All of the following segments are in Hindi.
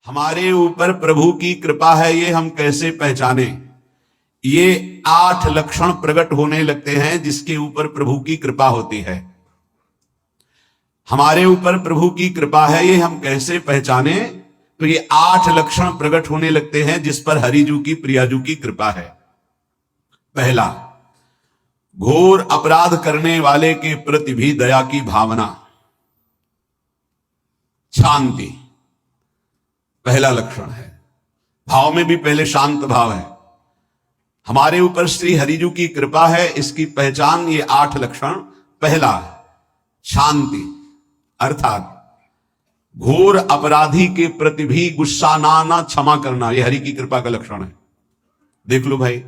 हमारे ऊपर प्रभु की कृपा है ये हम कैसे पहचाने? ये 8 लक्षण प्रकट होने लगते हैं जिसके ऊपर प्रभु की कृपा होती है। हमारे ऊपर प्रभु की कृपा है ये हम कैसे पहचाने? तो ये 8 लक्षण प्रकट होने लगते हैं जिस पर हरिजू की प्रियाजू की कृपा है। पहला, घोर अपराध करने वाले के प्रति भी दया की भावना, शांति पहला लक्षण है। भाव में भी पहले शांत भाव है। हमारे ऊपर श्री हरिजू की कृपा है, इसकी पहचान ये 8 लक्षण। पहला, शांति, अर्थात घोर अपराधी के प्रति भी गुस्सा ना आना, क्षमा करना, यह हरि की कृपा का लक्षण है। देख लो भाई,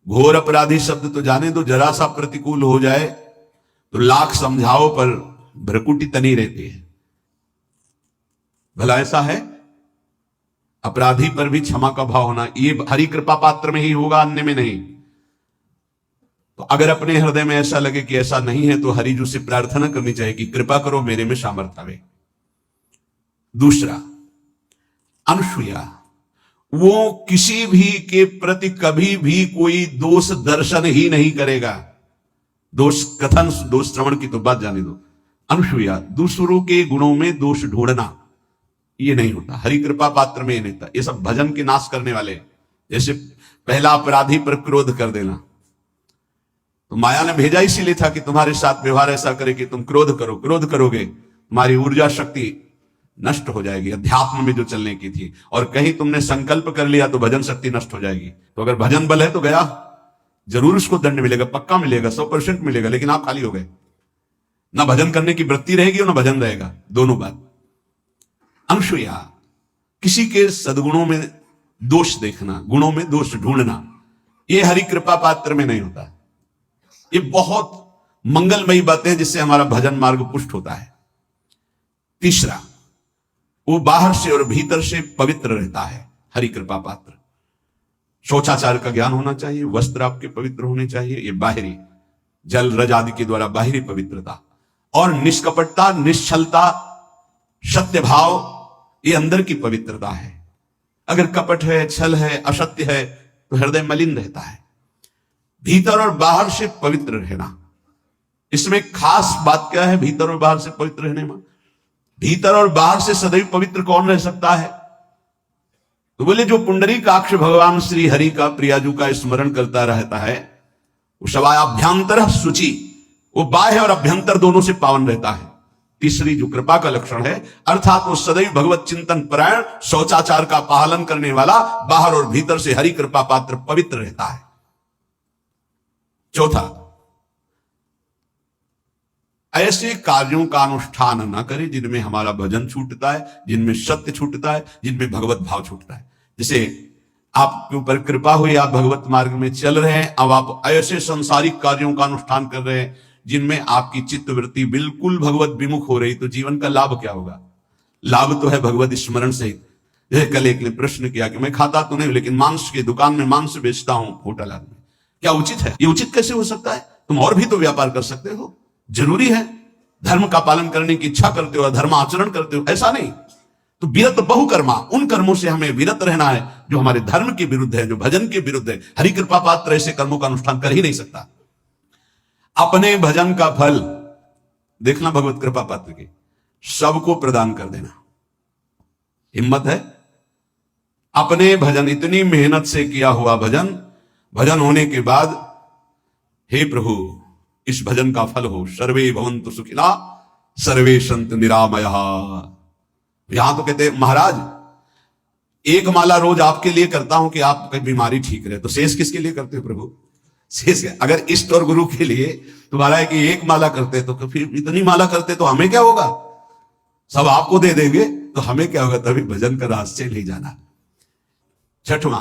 घोर अपराधी शब्द तो जाने दो, जरा सा प्रतिकूल हो जाए तो लाख समझाओ पर भ्रकुटी तनी रहती है। भला ऐसा है? अपराधी पर भी क्षमा का भाव होना, ये हरि कृपा पात्र में ही होगा, अन्य में नहीं। तो अगर अपने हृदय में ऐसा लगे कि ऐसा नहीं है तो हरिजू से प्रार्थना करनी चाहिए कि कृपा करो, मेरे में सामर्थ्य आवे। दूसरा, अनुसूया, वो किसी भी के प्रति कभी भी कोई दोष दर्शन ही नहीं करेगा। दोष कथन, दोष श्रवण की तो बात जाने दो। अनुसूया, दूसरों के गुणों में दोष ढूंढना ये नहीं होता, हरि कृपा पात्र में ये नहीं था। ये सब भजन के नाश करने वाले। जैसे पहला अपराधी पर क्रोध कर देना, तो माया ने भेजा इसीलिए था कि तुम्हारे साथ व्यवहार ऐसा करे कि तुम क्रोध करो, क्रोध करोगे तुम्हारी ऊर्जा शक्ति नष्ट हो जाएगी, अध्यात्म में जो चलने की थी। और कहीं तुमने संकल्प कर लिया तो भजन शक्ति नष्ट हो जाएगी। तो अगर भजन बल है तो गया, जरूर उसको दंड मिलेगा, पक्का मिलेगा, 100% मिलेगा, लेकिन आप खाली हो गए। ना भजन करने की वृत्ति रहेगी और ना भजन रहेगा, दोनों बात। अनुसूया, किसी के सद्गुणों में दोष देखना, गुणों में दोष ढूंढना, यह हरि कृपा पात्र में नहीं होता। ये बहुत मंगलमयी बातें हैं जिससे हमारा भजन मार्ग पुष्ट होता है। तीसरा, वो बाहर से और भीतर से पवित्र रहता है, हरि कृपा पात्र। शौचाचार का ज्ञान होना चाहिए, वस्त्र आपके पवित्र होने चाहिए, ये बाहरी जल रज आदि के द्वारा बाहरी पवित्रता। और निष्कपटता, निश्चलता, सत्य भाव, ये अंदर की पवित्रता है। अगर कपट है, छल है, असत्य है तो हृदय मलिन रहता है। भीतर और बाहर से पवित्र रहना, इसमें खास बात क्या है? भीतर और बाहर से पवित्र रहने में, भीतर और बाहर से सदैव पवित्र कौन रह सकता है? तो बोले जो पुंडरीकाक्ष भगवान श्री हरि का, प्रियाजू का स्मरण करता रहता है, वो सवायाभ्यंतर शुचि, वो बाह्य और अभ्यंतर दोनों से पावन रहता है। तीसरी जो कृपा का लक्षण है, अर्थात वो सदैव भगवत चिंतन परायण, शौचाचार का पालन करने वाला, बाहर और भीतर से हरि कृपा पात्र पवित्र रहता है। चौथा, ऐसे कार्यों का अनुष्ठान न करे जिनमें हमारा भजन छूटता है, जिनमें सत्य छूटता है, जिनमें भगवत भाव छूटता है। जैसे आपके ऊपर कृपा हुई, आप भगवत मार्ग में चल रहे हैं, अब आप ऐसे सांसारिक कार्यों का अनुष्ठान कर रहे हैं जिनमें आपकी चित्तवृत्ति बिल्कुल भगवत विमुख हो रही, तो जीवन का लाभ क्या होगा? लाभ तो है भगवत स्मरण सहित। जैसे कल एक ने प्रश्न किया कि मैं खाता तो नहीं लेकिन मांस की दुकान में मांस बेचता हूं होटल में, क्या उचित है? ये उचित कैसे हो सकता है? तुम और भी तो व्यापार कर सकते हो। जरूरी है धर्म का पालन करने की इच्छा करते हो, धर्म आचरण करते हो, ऐसा नहीं। तो विरत बहुकर्मा, उन कर्मों से हमें विरत रहना है जो हमारे धर्म के विरुद्ध है, जो भजन के विरुद्ध है। हरि कृपा पात्र ऐसे कर्मों का अनुष्ठान कर ही नहीं सकता। अपने भजन का फल देखना भगवत कृपा पात्र की, सबको प्रदान कर देना। हिम्मत है? अपने भजन, इतनी मेहनत से किया हुआ भजन, भजन होने के बाद हे प्रभु इस भजन का फल हो, सर्वे भवन्तु सुखिना सर्वे सन्तु निरामया। यहां तो कहते महाराज एक माला रोज आपके लिए करता हूं कि आपकी बीमारी ठीक रहे, तो शेष किसके लिए करते हो प्रभु? शेष अगर इष्ट और गुरु के लिए तुम्हारा है कि एक माला करते तो फिर इतनी माला करते तो हमें क्या होगा? सब आपको दे देंगे तो हमें क्या होगा? तभी भजन का रास्ते नहीं जाना। छठवां,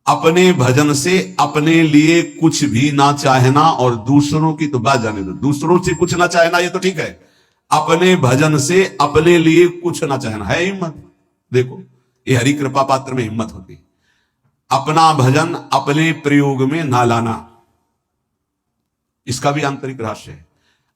अपने भजन से अपने लिए कुछ भी ना चाहना, और दूसरों की तो बात जाने दो, दूसरों से कुछ ना चाहना ये तो ठीक है, अपने भजन से अपने लिए कुछ ना चाहना है हिम्मत। देखो ये हरि कृपा पात्र में हिम्मत होती है। अपना भजन अपने प्रयोग में ना लाना, इसका भी आंतरिक रहस्य है।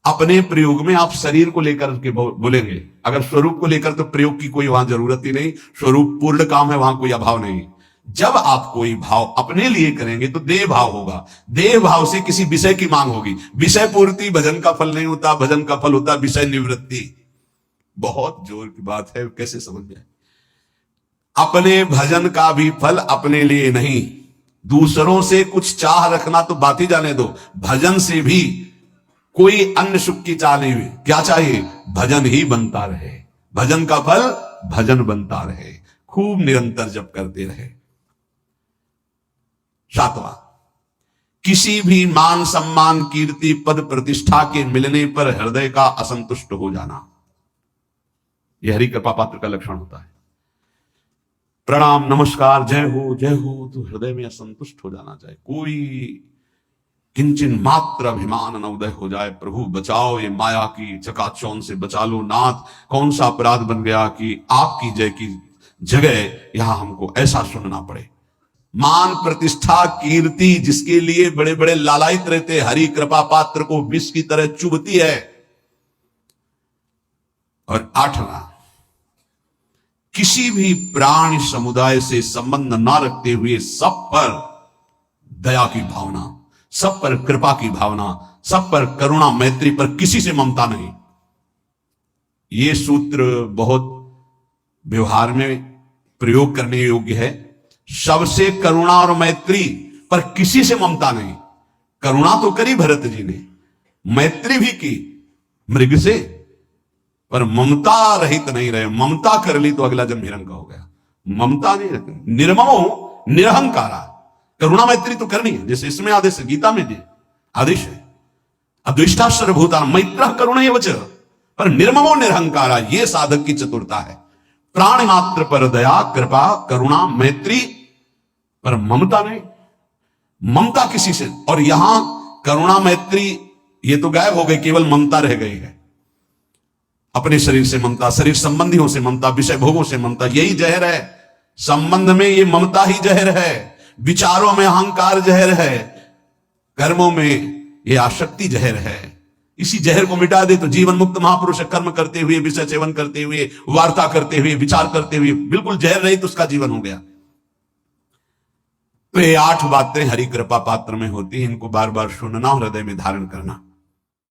अपने प्रयोग में आप शरीर को लेकर के बोलेंगे, अगर स्वरूप को लेकर तो प्रयोग की कोई वहां जरूरत ही नहीं, स्वरूप पूर्ण काम है, वहां कोई अभाव नहीं। जब आप कोई भाव अपने लिए करेंगे तो देह भाव होगा, देह भाव से किसी विषय की मांग होगी। विषय पूर्ति भजन का फल नहीं होता, भजन का फल होता विषय निवृत्ति। बहुत जोर की बात है, कैसे समझ जाए। अपने भजन का भी फल अपने लिए नहीं, दूसरों से कुछ चाह रखना तो बात ही जाने दो, भजन से भी कोई अन्य सुख की चाह नहीं हुई। क्या चाहिए? भजन ही बनता रहे, भजन का फल भजन बनता रहे, खूब निरंतर जप करते रहे। 7वां, किसी भी मान सम्मान कीर्ति पद प्रतिष्ठा के मिलने पर हृदय का असंतुष्ट हो जाना, यह हरि कृपा पात्र का लक्षण होता है। प्रणाम नमस्कार जय हो तो हृदय में असंतुष्ट हो जाना चाहिए। कोई किंचन मात्र अभिमान न उदय हो जाए, प्रभु बचाओ, ये माया की चकाचौंध से बचा लो नाथ। कौन सा अपराध बन गया कि आपकी जय की जगह यहां हमको ऐसा सुनना पड़े। मान प्रतिष्ठा कीर्ति जिसके लिए बड़े बड़े लालायित रहते, हरि कृपा पात्र को विष की तरह चुभती है। और 8वां, किसी भी प्राणी समुदाय से संबंध ना रखते हुए सब पर दया की भावना, सब पर कृपा की भावना, सब पर करुणा मैत्री, पर किसी से ममता नहीं। यह सूत्र बहुत व्यवहार में प्रयोग करने योग्य है। सबसे करुणा और मैत्री, पर किसी से ममता नहीं। करुणा तो करी भरत जी ने, मैत्री भी की मृग से, पर ममता रहित नहीं रहे। ममता कर ली तो अगला जन्म हिरण का हो गया। ममता नहीं रखनी, निर्ममो निरहंकारा। करुणा मैत्री तो करनी है, जैसे इसमें आदेश है, गीता में आदेश है, अद्वेष्टा सर्वभूता मैत्र करुणा वच, पर निर्ममो निरहंकारा, यह साधक की चतुरता है। प्राण मात्र पर दया कृपा करुणा मैत्री, पर ममता नहीं। ममता किसी से, और यहां करुणा मैत्री ये तो गायब हो गई, केवल ममता रह गई है। अपने शरीर से ममता, शरीर संबंधियों से ममता, विषय भोगों से ममता, यही जहर है। संबंध में ये ममता ही जहर है, विचारों में अहंकार जहर है, कर्मों में ये आसक्ति जहर है। इसी जहर को मिटा दे तो जीवन मुक्त महापुरुष कर्म करते हुए, विषय सेवन करते हुए, वार्ता करते हुए, विचार करते हुए, बिल्कुल जहर रहित उसका जीवन हो गया। तो ये 8 बातें हरि कृपा पात्र में होती हैं, इनको बार बार सुनना और हृदय में धारण करना।